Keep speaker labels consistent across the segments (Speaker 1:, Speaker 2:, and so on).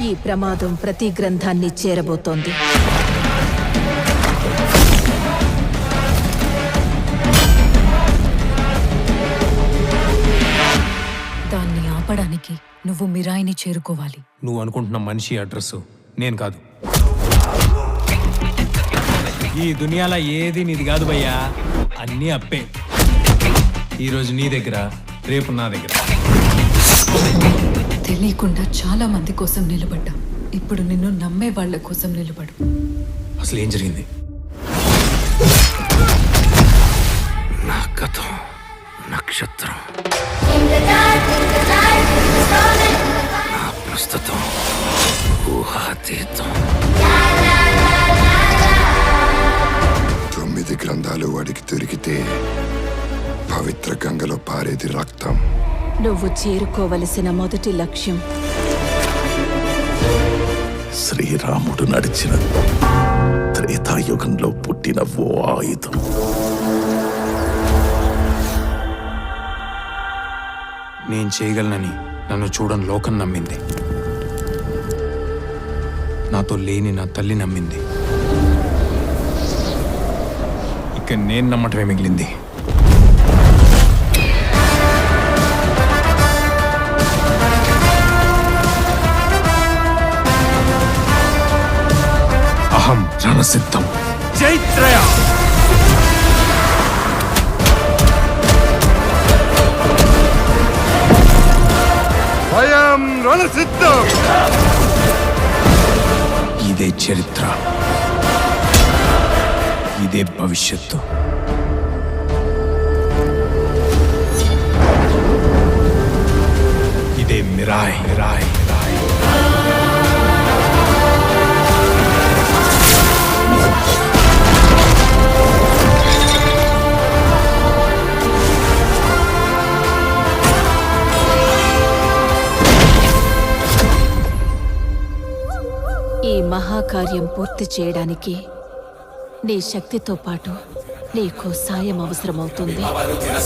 Speaker 1: ఈ ప్రమాదం ప్రతి గ్రంథాన్ని చేరబోతోంది.
Speaker 2: దాన్ని ఆపడానికి నువ్వు మిరాయిని చేరుకోవాలి.
Speaker 3: నువ్వు అనుకుంటున్న మనిషి అడ్రస్ నేను కాదు. ఈ దునియాలో ఏది నీది కాదు భయ్యా, అన్నీ అప్పే. ఈరోజు నీ దగ్గర, రేపు నా దగ్గర.
Speaker 2: తెలియకుండా చాలా మంది కోసం నిలబడ్డా. ఇప్పుడు నిన్ను నమ్మే వాళ్ళ కోసం నిలబడు.
Speaker 3: అసలు ఏం జరిగింది?
Speaker 4: నా గతం నక్షత్రం, నా ప్రస్తుతం ఊహాతీతం.
Speaker 5: 9 గ్రంథాలు వాడికి దొరికితే పవిత్ర గంగలో పారేది రక్తం.
Speaker 1: నువ్వు చేరుకోవలసిన మొదటి లక్ష్యం
Speaker 4: శ్రీరాముడు నడిచిన త్రేతాయుగంలో పుట్టిన ఓ ఆయుధం.
Speaker 3: నేను చేయగలనని నన్ను చూడని లోకం నమ్మింది. నాతో లేని నా తల్లి నమ్మింది. ఇక నేను నమ్మటమే మిగిలింది. అహం రణసిద్ధం. జైత్రయ.
Speaker 5: భయం రణసిద్ధం.
Speaker 3: ఇదే చరిత్ర, ఇదే భవిష్యత్తు. ఇదే మిరాయ్.
Speaker 1: ఈ మహాకార్యం పూర్తి చేయడానికి నీ శక్తితో పాటు నీకు సాయం అవసరమవుతుంది.
Speaker 6: విభవ రుధిర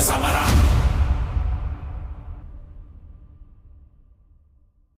Speaker 6: సమర